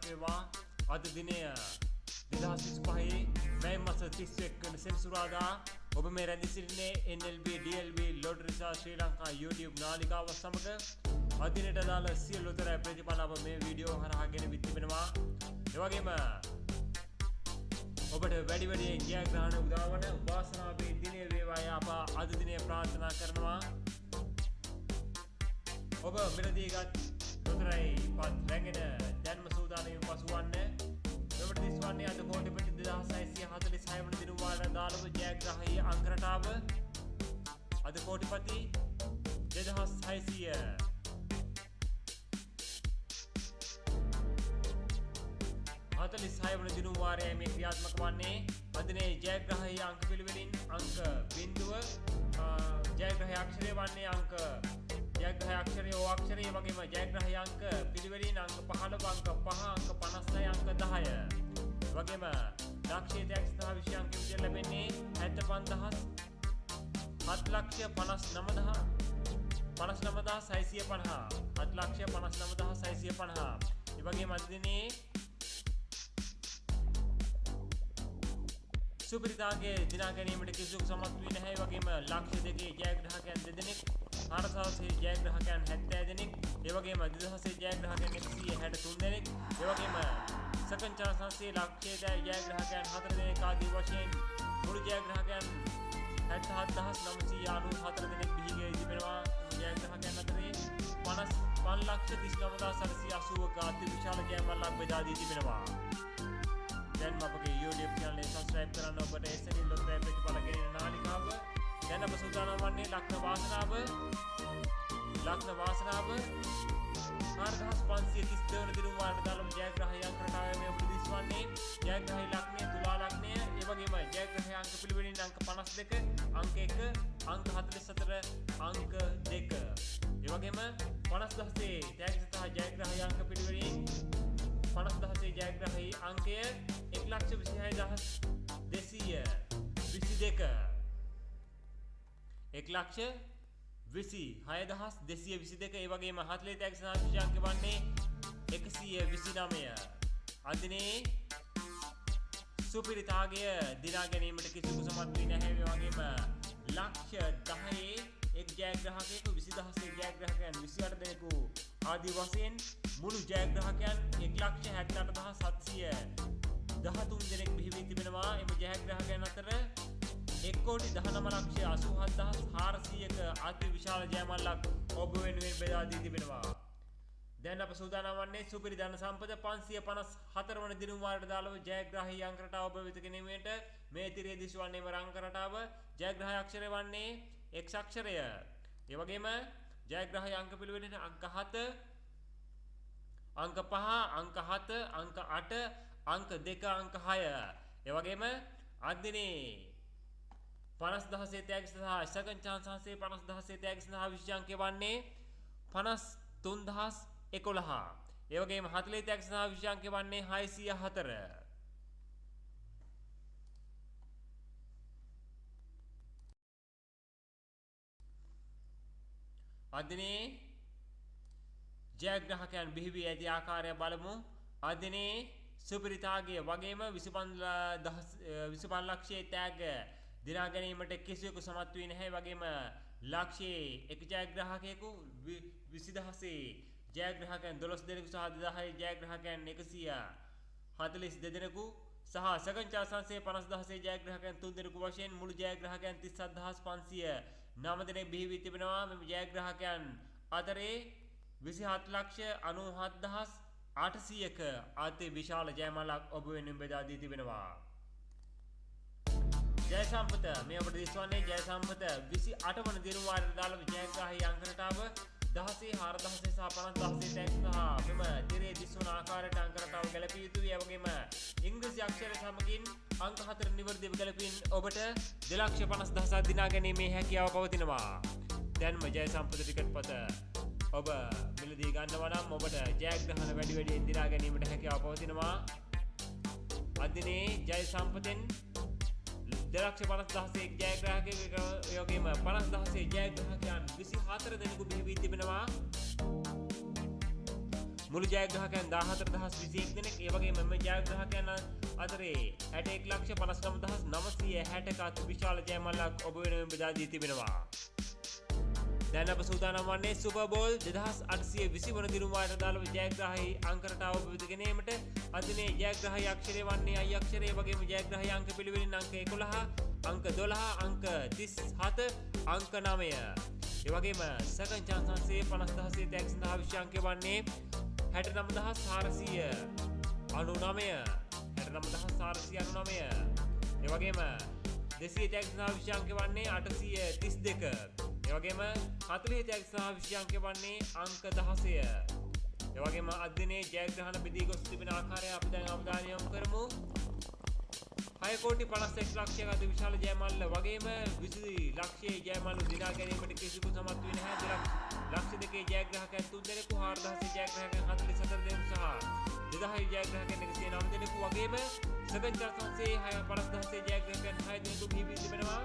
වේවා. අද දිනය 2025 මැයි මාස 31 වන සෙනසුරාදා ඔබ මේ රැඳී සිටින්නේ NLB DLB ලොටරි සහ ශ්‍රී ලංකා YouTube නාලිකාව සමග අදිනට දාල සියලුතර ප්‍රතිඵල අප මේ වීඩියෝ හරහා ගෙන තිබෙනවා. ඒ වගේම ඔබට වැඩි වැඩියෙන් ජයග්‍රහණ උදා වන වාසනාවේ දිනය වේවායි අප අද දිනය ප්‍රාර්ථනා කරනවා. ඔබ මිලදීගත් ලොතරැයි පත් රැගෙන දැන්ම සූදානමින් පසුවන්න. මෙවට දිස්වන්නේ අද කෝටිපති 2646 වන දිනුවාට දාළව ජයග්‍රහී අංක රටාව. අද කෝටිපති 2600 46 වන දිනුවාරයයි මේ ක්‍රියාත්මක වන්නේ. අදිනේ ජයග්‍රහී අංක පිළිවෙලින් අංක බිඳුව ජයග්‍රහී අක්ෂරය වන්නේ අංක ජයග්‍රහී අක්ෂරය O අක්ෂරය වගේම ජයග්‍රහී අංක පිළිවෙලින් අංක 15 අංක 5 අංක 56 අංක 10 වගේම ලක්ෂයේ ටැක්ස් සහ විෂය අංක විදිහට ලැබෙන්නේ 7,50,7,59,650 7,59,650 ඒ වගේම අද දිනේ සුපිරිතාගේ දිනා ගැනීමට කිසිදු සමත් වී නැහැ. වගේම ලක්ෂ දෙකේ ජයග්‍රහකයන් දෙදෙනෙක්, හාරසහසේ ජයග්‍රහකයන් 70 දෙනෙක්, ඒ වගේම 2000 ජයග්‍රහකයන් 163 දෙනෙක්, ඒ වගේම සෙකන්ඩ් චාන්ස් සංස්ථේ ලක්ෂයේ ජයග්‍රහකයන් 4 දෙනෙක් ආදී වශයෙන් මුළු ජයග්‍රහකයන් 77994 දෙනෙක් බිහිගේ තිබෙනවා. ජයග්‍රහකයන් අතරේ 55,39,780ක අති විශාල ජයමල්ලක් බෙදා දී තිබෙනවා. දැන් අපගේ YouTube channel එක subscribe කරන්න. ඔබට එසැනින් ලොතරැයි ප්‍රතිඵල ගෙනෙන නාලිකාව. දැන් අප සූදානම් වන්නේ ලග්න වාසනාව 4532 වන දිනුවාට දාළම ජයග්‍රහී අංක රටාවේ මේ ඔබට දිස්වන්නේ ජයග්‍රහී ලග්නය තුලා ලග්නය, ඒ වගේම ජයග්‍රහී අංක පිළිවෙලින් අංක 52 අංක 1 අංක 44 අංක 2 ඒ වගේම 50000 ටැක්ස් සහ ජයග්‍රහී අංක පිළිවෙලින් 50000 ජයග්‍රහී අංකය 1,26,222 1,26,222 ඒ වගේම 40 ටැක්ස් සහ විෂය අංක වන්නේ 129. අදිනේ සුපිරිතාගය දිනා ගැනීමට කිසිදු සමත් වී නැහැ. ඒ වගේම ලක්ෂ 10 එක් ජයග්‍රහකයෙකු 20,000 ජයග්‍රහකයන් 28 දෙනෙකු ආදී වශයෙන් මුළු ජයග්‍රහකයන් 1,68,713 දෙනෙක් බිහි වී තිබෙනවා. එම ජයග්‍රහකයන් අතර 1,87,400ක අති විශාල ජයමල්ලක් ඔබ වෙනුවෙන් බෙදා දී තිබෙනවා. දැන් අප සූදානම් වන්නේ සුපිරි ධන සම්පත 554 වන දිනුවාරට දාළව ජයග්‍රහී අංක රටාව ඔබ වෙත ගෙනීමට මේ තිරේ දිස්වන්නේ අංක රටාව. ජයග්‍රහී අක්ෂරය වන්නේ X අක්ෂරය. ඒ වගේම ජයග්‍රහී අංක පිළිවෙලින් අංක 7 අංක 5 අංක 7 අංක 8 අංක 2 අංක 6 ඒ වගේම අද දිනේ 50,000 ටැක්ස් සහ සෙකන්ඩ් චාන්ස් සංස්ථේ 50,000 ටැක්ස් සහ විෂය අංකය වන්නේ 53,011 ඒ වගේම 40 ටැක්ස් සහ විෂය අංකය වන්නේ 604 අද දිනේ ජයග්‍රහකයන් බිහි වී ඇති ආකාරය බලමු. අද දිනේ සුපිරිතාගේ වගේම 25 ලක්ෂයේ ටැග් දිනා ගැනීමට කිසිවෙකු සමත් වී නැහැ. වගේම ලක්ෂයේ එක ජයග්‍රහකයෙකු 20,000 ජයග්‍රහකයන් 12 දෙනෙකු සහ 2000 ජයග්‍රහකයන් 142 දෙනෙකු සහ සෙකන්ඩ් චාන්ස් සංස්ථේ 50,000 ජයග්‍රහකයන් 3 දෙනෙකු වශයෙන් මුළු ජයග්‍රහකයන් 37,509 දෙනෙක් බිහි වී තිබෙනවා. මෙම ජයග්‍රහකයන් අතරේ 27,97,800ක අති විශාල ජයමලක් ඔබ වෙනුවෙන් බෙදා දී තිබෙනවා. ජය සම්පත මේ ඔබට දිස්වන්නේ ජය සම්පත 28 වන දිනුවාරට දාළව ජයග්‍රහී අංක රටාව 16 4,000 සහ 50,000 ටැක්ස් සහ මෙම තිරේ දිස්වන ආකාරයට අංක රටාව ගැලපිය යුතුයි. ඒ වගේම ඉංග්‍රීසි අක්ෂර සමගින් අංක 4 නිවැරදිව ගැලපීම ඔබට 2,50,000 දිනා ගැනීමේ හැකියාව පවතිනවා. දැන්ම ජය සම්පත ටිකට් පත ඔබ මිලදී ගන්නවා නම් ඔබට ජයග්‍රහණ වැඩි වැඩියෙන් දිනා ගැනීමට හැකියාව පවතිනවා. අද දිනේ ජය සම්පතෙන් 2,50,000 ජයග්‍රහකයෙකු යෝගීම 50,000 ජයග්‍රහකයන් 24 දෙනෙකු බිහි වී තිබෙනවා. මුළු ජයග්‍රහකයන් 14,021 දෙනෙක්. වගේම මෙම ජයග්‍රාහකයන් අතරේ 61,59,960ක අති විශාල ජයමල්ලක් ඔබ වෙනුවෙන් බෙදා දී තිබෙනවා. දැන් අප සූදානම් වන්නේ සුපර් බෝල් 2820 වන දිනුම් වාරයට අදාළව ජයග්‍රාහී අංක රටාව ඔබ වෙත ගෙනීමට අද දිනේ ජයග්‍රාහී අක්ෂරය වන්නේ I අක්ෂරය වගේම ජයග්‍රාහී අංක පිළිවෙලින් අංක 11, අංක 12, අංක 37, අංක 9. ඒ වගේම සෙකන්ඩ් chance අංශයේ 50,000 ටැග් සඳහා විශේෂ අංකය වන්නේ 69,499. 69,499. ඒ වගේම 200 ටැග් සඳහා විශේෂ අංකය වන්නේ 832. ඒ වගේම 40 ටැග් සඳහා විශේෂ අංකය වන්නේ අංක 16. ඒ වගේම අද දිනේ ජයග්‍රහණ බෙදී ගොස් තිබෙන ආකාරය අපි දැන් අවධානය යොමු කරමු. 6,51,00,000ක අති විශාල ජයමල්ල වගේම 20 ලක්ෂයේ ජයමල්ල දිනා ගැනීමට කිසිදු සමත් වී නැහැ. 2 ලක්ෂ 2 ජයග්‍රාහකයන් 3 දෙනෙකු, 4,000 ජයග්‍රාහකයන් 44 දෙනෙකු සහ 2,000 ජයග්‍රාහකයන් 109 දෙනෙකු වගේම සෙකන්ඩ් chance අංශයේ 50,000 ජයග්‍රාහකයන් 6 දෙනෙකු බිහි තිබෙනවා.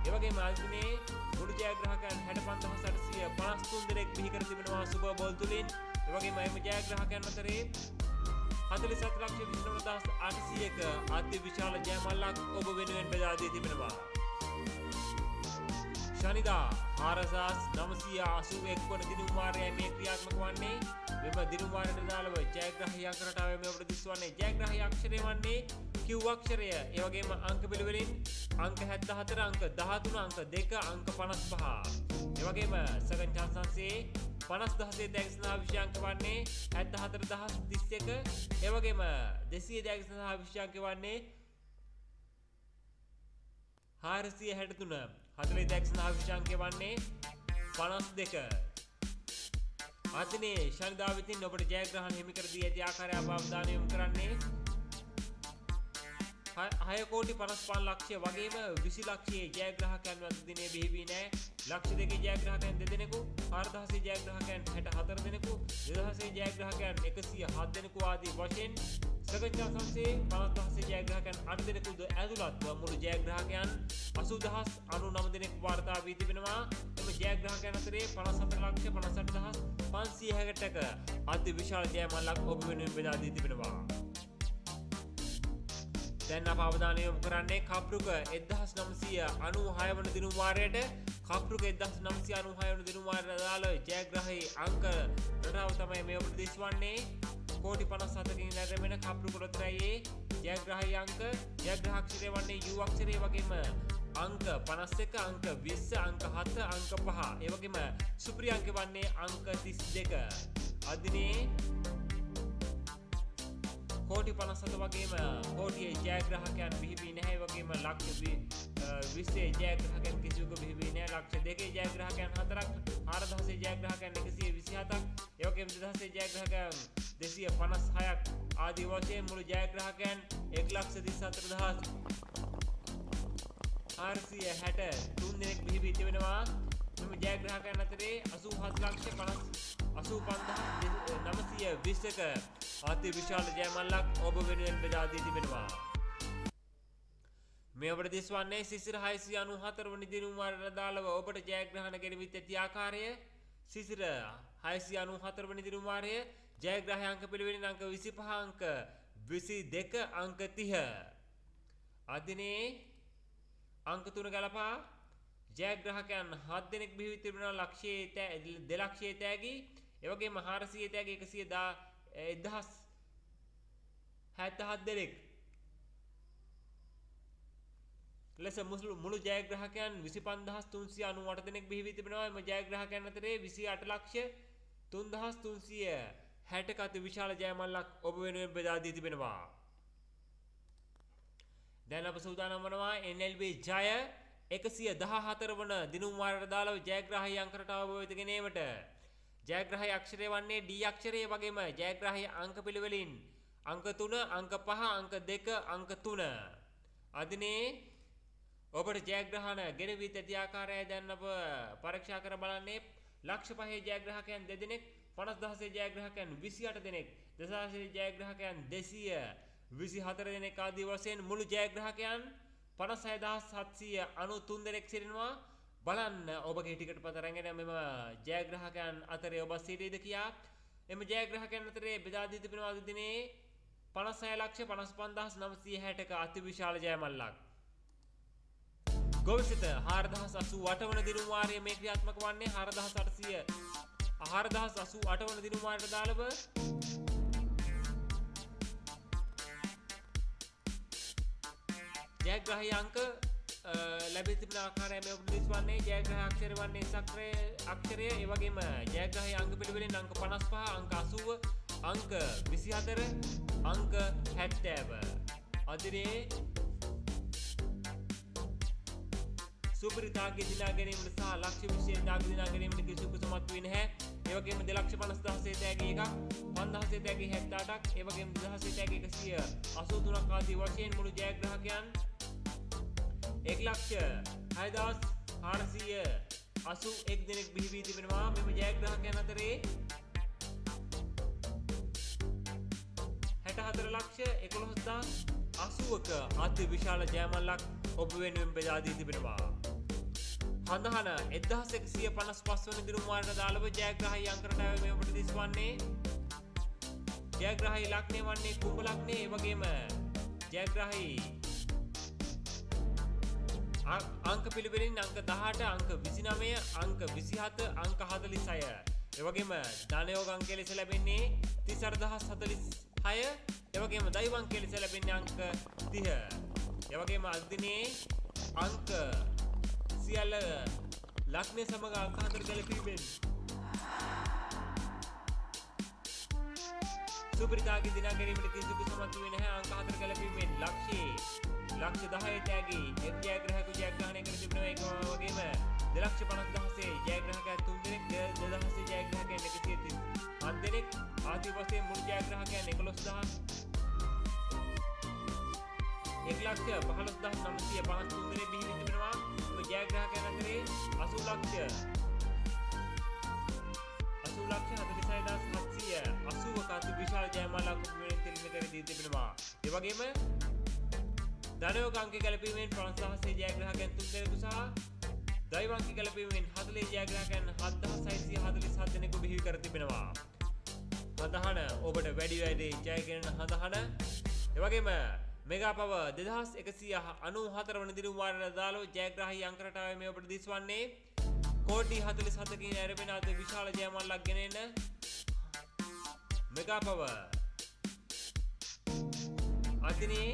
ඒ වගේම අද දිනේ මුළු ජයග්‍රාහකයන් 65,853 දෙනෙක් බිහි කර තිබෙනවා සුපර් බෝල් තුලින්. ඒ වගේම එම ජයග්‍රාහකයන් අතරේ 47,29,800ක අති විශාල ජයමල්ලක් ඔබ වෙනුවෙන් බෙදා දී තිබෙනවා. ශනිදා 4,981 වන දිනුම් වාරයේ මේ ක්‍රියාත්මක වන්නේ මෙම දිනුම් වාරයට අදාළව ජයග්‍රාහී අංක රටාවේ මේ ඔබට දිස්වන්නේ ජයග්‍රාහී අක්ෂරය වන්නේ Q අක්ෂරය. ඒ වගේම අංක පිළිවෙලින් අංක 74, අංක 13, අංක 2, අංක 55. ඒ වගේම සෙකන්ඩ් chance අංශයේ 50,000 ටැග් සඳහා විශේෂ අංක වන්නේ 74,031. ඒ වගේම 200 ටැග් සඳහා විශේෂ අංක වන්නේ 463. 40 ටැග් සඳහා විශේෂ අංක වන්නේ 52. අද දිනේ ශනිදා වෙතින් ඔබට ජයග්‍රහණ හිමි කර දී ඇති ආකාරය අප අවධානය යොමු කරන්නේ 6,55,00,000 වගේම 20 ලක්ෂයේ ජයග්‍රාහකයන් අද දිනේ බිහි වී නැහැ. ලක්ෂ 2 ජයග්‍රාහකයන් 2 දෙනෙකු, 4,000 ජයග්‍රාහකයන් 64 දෙනෙකු, 2,000 ජයග්‍රාහකයන් 107 දෙනෙකු ආදී වශයෙන් සෙකන්ඩ් chance අංශයේ 50,000 ජයග්‍රාහකයන් 8 දෙනෙකුද ඇතුළත්ව මුළු ජයග්‍රාහකයන් 80,099 දෙනෙකු වාර්තා වී තිබෙනවා. එම ජයග්‍රාහකයන් අතරේ 58,58,560ක අති විශාල ජයමල්ලක් ඔබ වෙනුවෙන් බෙදා දී තිබෙනවා. දැන් අප අවධානය යොමු කරන්නේ කප්රුක 1996 වන දිනුම් වාරයට. කප්රුක 1996 වන දිනුම් වාරයට අදාළ ජයග්‍රාහී අංක රටාව තමයි මේ ඔබට දිස්වන්නේ. 57,00,000කින් නැරෙන කප්රුක ලොතරැයේ ජයග්‍රාහී අංක ජයග්‍රාහක්ෂරය වන්නේ U අක්ෂරය වගේම අංක 51, අංක 20, අංක 7, අංක 5. ඒ වගේම සුපිරි අංක වන්නේ අංක 32. අද දිනේ 57 වගේම කෝටියේ ජයග්‍රාහකයන් බිහි වී නැහැ. වගේම ලක්ෂ 20 ජයග්‍රාහකයන් කිසිවක බිහි වී නැහැ. ලක්ෂ 2 ජයග්‍රාහකයන් 4ක්, 4,000 ජයග්‍රාහකයන් 127ක්, ඒ වගේම 2,000 ජයග්‍රාහකයන් 256ක් ආදී වශයෙන් මුළු ජයග්‍රාහකයන් 1,64,463 දෙනෙක් බිහි වී තිබෙනවා. මෙම ජයග්‍රාහකයන් අතරේ 87,55,920ක අති විශාල ජයමල්ලක් ඔබ වෙනුවෙන් බෙදා දී තිබෙනවා. මේ ඔබට දිස්වන්නේ සිසිර 694 වන දිනුම් වාරයට අදාළව ඔබට ජයග්‍රහණ ගෙනවිත් ඇති ආකාරය. සිසිර 694 වන දිනුම් වාරය ජයග්‍රාහී අංක පිළිවෙලින් අංක 25, අංක 22, අංක 30. අද දිනේ අංක 3 ගලපා ජයග්‍රාහකයන් 7 දෙනෙක් බිහි වී තිබෙනවා. ලක්ෂයේ 2 ලක්ෂයේ තෑගි, ඒ වගේම 400 තෑගි 1,77 දෙනෙක් ලෙස මුළු ජයග්‍රාහකයන් 25,398 දෙනෙක් බිහි වී තිබෙනවා. එම ජයග්‍රාහකයන් අතරේ 28,03,360ක අති විශාල ජයමල්ලක් ඔබ වෙනුවෙන් බෙදා දී තිබෙනවා. දැන් අප සූදානම් වනවා NLB ජය 114 වන දිනුම් වාරයට අදාළව ජයග්‍රාහී අංක රටාව ඔබ වෙත ගෙනීමට. ජයග්‍රාහී අක්ෂරය වන්නේ D අක්ෂරය වගේම ජයග්‍රාහී අංක පිළිවෙලින් අංක 3, අංක 5, අංක 2, අංක 3. අද දිනේ ඔබට ජයග්‍රහණ ගෙනවිත් ඇති ආකාරය දැන් අප පරීක්ෂා කර බලන්නේ. ලක්ෂ 5 ජයග්‍රාහකයන් 2 දෙනෙක්, 50,000 ජයග්‍රාහකයන් 28 දෙනෙක්, 2,000 ජයග්‍රාහකයන් 224 දෙනෙක් ආදී වශයෙන් මුළු ජයග්‍රාහකයන් 56,793 දෙනෙක් සිටිනවා. බලන්න ඔබගේ ටිකට් පත රැගෙන මෙම ජයග්‍රාහකයන් අතරේ ඔබ සිටීද කියා. එම ජයග්‍රාහකයන් අතරේ බෙදා දී තිබෙනවා අද දිනේ 56,55,960ක අතිවිශාල ජයමල්ලක්. ගොවිසිත 4088 වන දිනුම් වාරයේ මේ ක්‍රියාත්මක වන්නේ 4088 වන දිනුම් වාරයට දාලව ජයග්‍රහී අංක ලැබී තිබෙන ආකාරය මේ ඔබට දිස්වන්නේ. ජයග්‍රහී අක්ෂරය වන්නේ සක්‍රිය අක්ෂරය. ඒ වගේම ජයග්‍රහී අංක පිළිවෙලින් අංක 55, අංක 80, අංක 24, අංක 70. අදිරේ සුපරිතාගේ දිනා ගැනීමට සහ ලක්ෂ්‍ය විශේෂ දාග දිනා ගැනීමට කිසිදු කුසමත් වෙන්නේ නැහැ. ඒ වගේම 2,50,16 තෑගි එකක්, 5,000 තෑගි 78ක්, ඒ වගේම 2,000 තෑගි 183ක් ආදී වශයෙන් මුළු ජයග්‍රහකයන් 1,06,481 දෙනෙක් බිහි වී තිබෙනවා. මෙම ජයග්‍රහකයන් අතරේ 64,11,80ක අති විශාල ජයමල්ලක් ඔබ වෙනුවෙන් බෙදා දී තිබෙනවා. හඳහන 1155 වන දිනුම් වාරයට දාලව ජයග්‍රහී අංක රටාව මේ ඔබට දිස්වන්නේ. ජයග්‍රහී ලග්නය වන්නේ කුම්භ ලග්නය. ඒ වගේම ජයග්‍රහී අංක පිළිවෙලින් අංක 18, අංක 29, අංක 27, අංක 46. ඒ වගේම ධනයෝග අංකය ලෙස ලැබෙන්නේ 30046. ඒ වගේම දෛව අංකය ලෙස ලැබෙන්නේ අංක 30. ඒ වගේම අද දිනේ අංක සියල්ල ලග්නය සමග අංක 4 ගැලපීමෙන් සුපරිතාගේ දිනා ගැනීමට කිසිදු කුසමත් වෙන්නේ නැහැ. අංක 4 ගැලපීමෙන් ලක්ෂ 10 තෑගි එක් ජයග්‍රහක ජයග්‍රහණය කර තිබෙනවා. ඒක වගේම 2,50,16 ජයග්‍රහකයන් 3 දෙනෙක්, 2,000 ජයග්‍රහකයන් 137 දෙනෙක් ආදී වශයෙන් මුළු ජයග්‍රහකයන් 1,15,953 දෙනෙක් බිහි වී තිබෙනවා. මේ ජයග්‍රහකයන් අතරේ 80,46,780ක අති විශාල ජයමාලාවක් වෙනින් තිලින කර දී තිබෙනවා. ඒ වගේම ධනයෝග අංක ගැලපීමෙන් 5,000 ජයග්‍රහකයන් 3 දෙනෙකු සහ දෛව අංක ගැලපීමෙන් 40 ජයග්‍රහකයන් 7,647 දෙනෙකු බිහි කර තිබෙනවා. හඳහන ඔබට වැඩි ජය ගෙන හඳහන. ඒ වගේම මෙගා පව 2194 වන දිනුම් වාරයට දාලව ජයග්‍රහී අංක රටාවේ මේ ඔබට දිස්වන්නේ කෝටි 47කින් ඇරෙන අද විශාල ජයමල්ලක් ගෙන එන මෙගා පව අදිනේ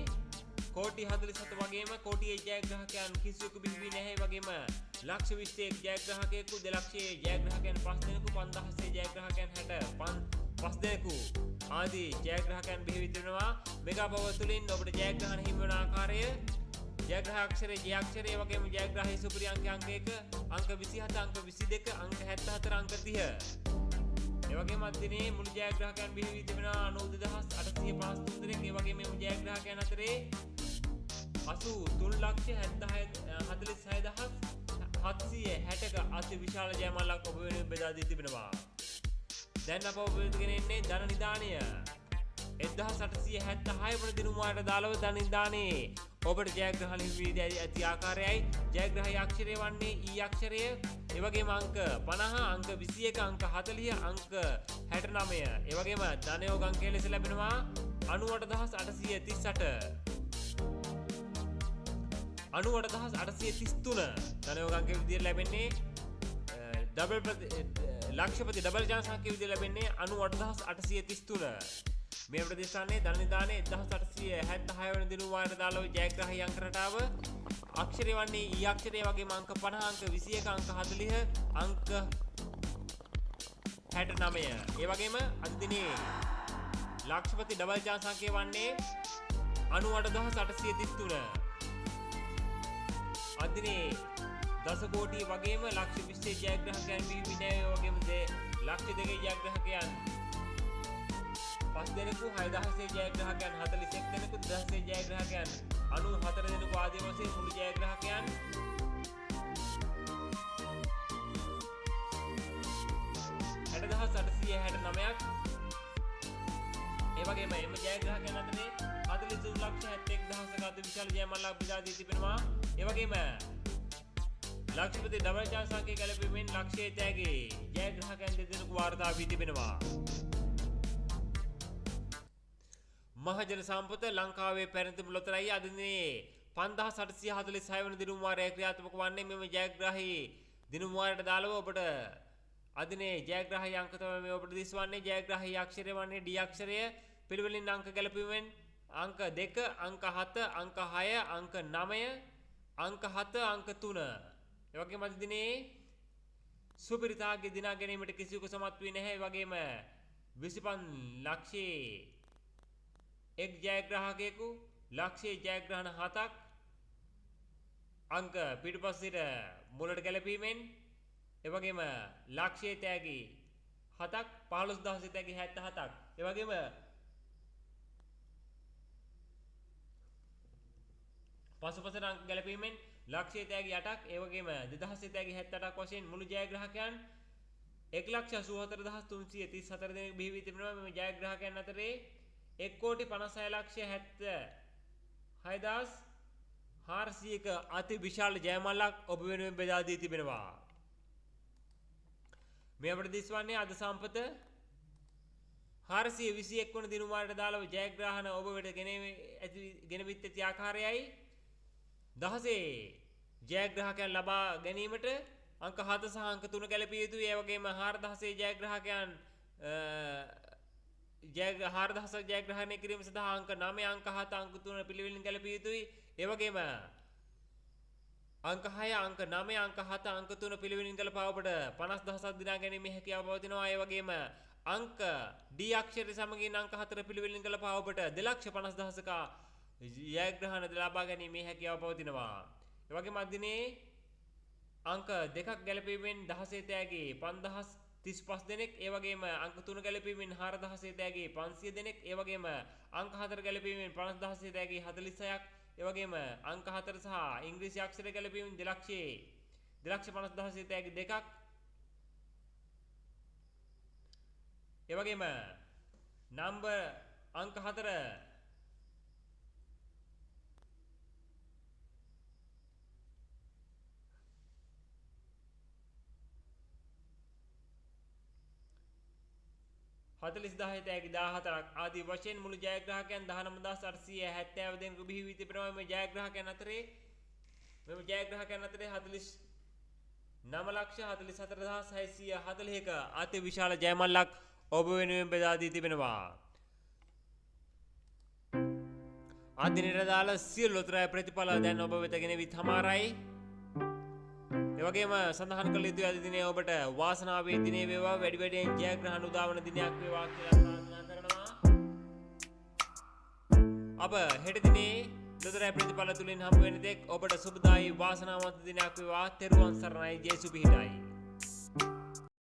කෝටි 47 වගේම කෝටියේ ජයග්‍රහකයන් කිසිවෙකු බිහි වී නැහැ. වගේම ලක්ෂ 21 ජයග්‍රහකයෙකු, 2,00,000 ජයග්‍රහකයන් 5 දෙනෙකු, 5,000 ජයග්‍රහකයන් 65 දෙනෙකු ආදී ජයග්‍රහකයන් බිහි වී තිබෙනවා. මෙගා පව තුලින් ඔබට ජයග්‍රහණ හිමි වන ආකාරය ජයග්‍රහ අක්ෂරයේ ජය අක්ෂරය වගේම ජයග්‍රහී සුපිරි අංක 1, අංක 27, අංක 22, අංක 74, අංක 30. ඒ වගේම අද දිනේ මුළු ජයග්‍රහකයන් බිහි වී තිබෙනවා 92,853 දෙනෙක්. ඒ වගේම මේ ජයග්‍රහකයන් අතරේ 83,46,760ක අති විශාල ජයමල්ලක් ඔබ වෙනුවෙන් බෙදා දී තිබෙනවා. දැන් අප ඔබ වෙතගෙන එන්නේ ධන නිදාණය. 1876 වන දිනුම් වාරයට දාලව ධන නිදාණේ ඔබට ජයග්‍රහණ හිමි වී ඇති ආකාරයයි. ජයග්‍රහී අක්ෂරය වන්නේ ඊ අක්ෂරය. ඒ වගේම අංක 50, අංක 21, අංක 40, අංක 69. ඒ වගේම ධනයෝග අංකය ලෙස ලැබෙනවා 98,838. 98,833 ධනයෝග අංකය විදිහට ලැබෙන්නේ ලක්ෂපති ඩබල් චාන්ස් අංකය විදිහට ලැබෙන්නේ 98,833. මේ ප්‍රදේශාන්නේ ධන නිදානේ 1876 වෙනි දිනුම් වාරයට දාලව ජයග්‍රහී අංක රටාව අක්ෂරය වන්නේ ඊ අක්ෂරය වගේම අංක 50, අංක 21, අංක 40, අංක 69. ඒ වගේම අද දිනේ ලක්ෂපති ඩබල් චාන්ස් අංකය වන්නේ 98,833. අද දිනේ දස කෝටි වගේම ලක්ෂ 20 ජයග්‍රහකයන් බිහි වී නැහැ. වගේම ලක්ෂ 2 ජයග්‍රහකයන් 5 දෙනෙකු, 6,000 ජයග්‍රහකයන් 41 දෙනෙකු, 2,000 ජයග්‍රහකයන් 94 දෙනෙකු ආදී වශයෙන් මුළු ජයග්‍රහකයන් 60,869ක්. ඒ වගේම එම ජයග්‍රහකයන් අතරේ 43,71,000ක අති විශාල ජයමල්ලක් බෙදා දී තිබෙනවා. ඒ වගේම ලක්ෂපති ඩබල් චාන්ස් අංකය ගැලපීමෙන් ලක්ෂයේ තෑගේ ජයග්‍රහකයන් 2 දෙනෙකු වාර්තා වී තිබෙනවා. මහජන සම්පත ලංකාවේ පැරණිතම ලොතරැයි අද දිනේ 5846 වන දිනුම් වාරයේ ක්‍රියාත්මක වන්නේ මෙම ජයග්‍රාහී දිනුම් වාරයට දාලව ඔබට අදිනේ ජයග්‍රාහී අංක තමයි මේ ඔබට දිස්වන්නේ. ජයග්‍රාහී අක්ෂරය වන්නේ D අක්ෂරය. පිළිවෙලින් අංක ගැලපීමෙන් අංක 2, අංක 7, අංක 6, අංක 9, අංක 7, අංක 3. ඒ වගේම අද දිනේ සුපිරිතාගේ දිනා ගැනීමට කිසිවෙකු සමත් වී නැහැ. ඒ වගේම 25 ලක්ෂයේ එක් ජයග්‍රාහකයෙකු ලක්ෂයේ ජයග්‍රහණ 7ක් අංක පිටුපස්සට මුලට ගැලපීමෙන් ඒ වගේම ලක්ෂයේ තෑගි 7ක් 15000 තෑගි 77ක් ඒ වගේම පසුපසට අංක ගැලපීමෙන් ලක්ෂයේ තෑගි 8ක් ඒ වගේම 2000 තෑගි 78ක් වශයෙන් මුළු ජයග්‍රාහකයන් 1,84,334 දෙනෙක් බිහි වී තිබෙනවා. මේ ජයග්‍රාහකයන් අතරේ 1,56,76,400ක අති විශාල ජයමල්ලක් ඔබ වෙනුවෙන් බෙදා දී තිබෙනවා. මේ අපට දිස්වන්නේ අද සම්පත 421 වන දිනුම් වාරයට දාලව ජයග්‍රහණ ඔබ වෙත ගෙනවිත් ඇති ආකාරයයි 16 ජයග්‍රාහකයන් ලබා ගැනීමට අංක 7 සහ අංක 3 ගැලපිය යුතුයි. ඒ වගේම 4000 ජයග්‍රාහකයන් 4000 ජයග්‍රහණය කිරීම සඳහා අංක 9, අංක 7, අංක 3 පිළිවෙලින් ගැලපිය යුතුයි. ඒ වගේම අංක 6, අංක 9, අංක 7, අංක 3 පිළිවෙලින් ගලපා ඔබට 50000ක් දිනා ගැනීමේ හැකියාව පවතිනවා. ඒ වගේම අංක D අක්ෂරය සමගින් අංක 4 පිළිවෙලින් ගලපා ඔබට 2,50,000ක ජයග්‍රහණ ලබා ගැනීමේ හැකියාව පවතිනවා. ඒ වගේම අද දිනේ අංක 2ක් ගැලපීමෙන් 16 තෑගි 5035 දෙනෙක් ඒ වගේම අංක 3 ගැලපීමෙන් 4000 තෑගි 500 දෙනෙක් ඒ වගේම අංක 4 ගැලපීමෙන් 50000 තෑගි 46ක් ඒ වගේම අංක 4 සහ ඉංග්‍රීසි අක්ෂර ගැලපීමෙන් 2,50,000 තෑගි 2ක් ඒ වගේම නම්බර් අංක 4 40,000 තෑගි 14ක් ආදී වශයෙන් මුළු ජයග්‍රාහකයන් 19,870 දෙනෙකු බිහි වී තිබෙනවා. මේ ජයග්‍රාහකයන් අතරේ 9,44,640ක අති විශාල ජයමල්ලක් ඔබ වෙනුවෙන් බෙදා දී තිබෙනවා. අදිනට දාලා සියලු ලොතරැයි ප්‍රතිඵල දැන් ඔබ වෙත ගෙනවිත් හමාරයි. ඒ වගේම සඳහන් කළ යුතුයි අද දිනේ ඔබට වාසනාවේ දිනේ වේවා, වැඩි වැඩියෙන් ජයග්‍රහණ උදාවන දිනයක් වේවා කියලා ප්‍රාර්ථනා කරනවා. අප හෙට දිනේ ලොතරැයි ප්‍රතිඵල තුලින් හමු වෙන තෙක් ඔබට සුබදායි වාසනාවන්ත දිනයක් වේවා. තෙරුවන් සරණයි. ජේසු පිහිටයි.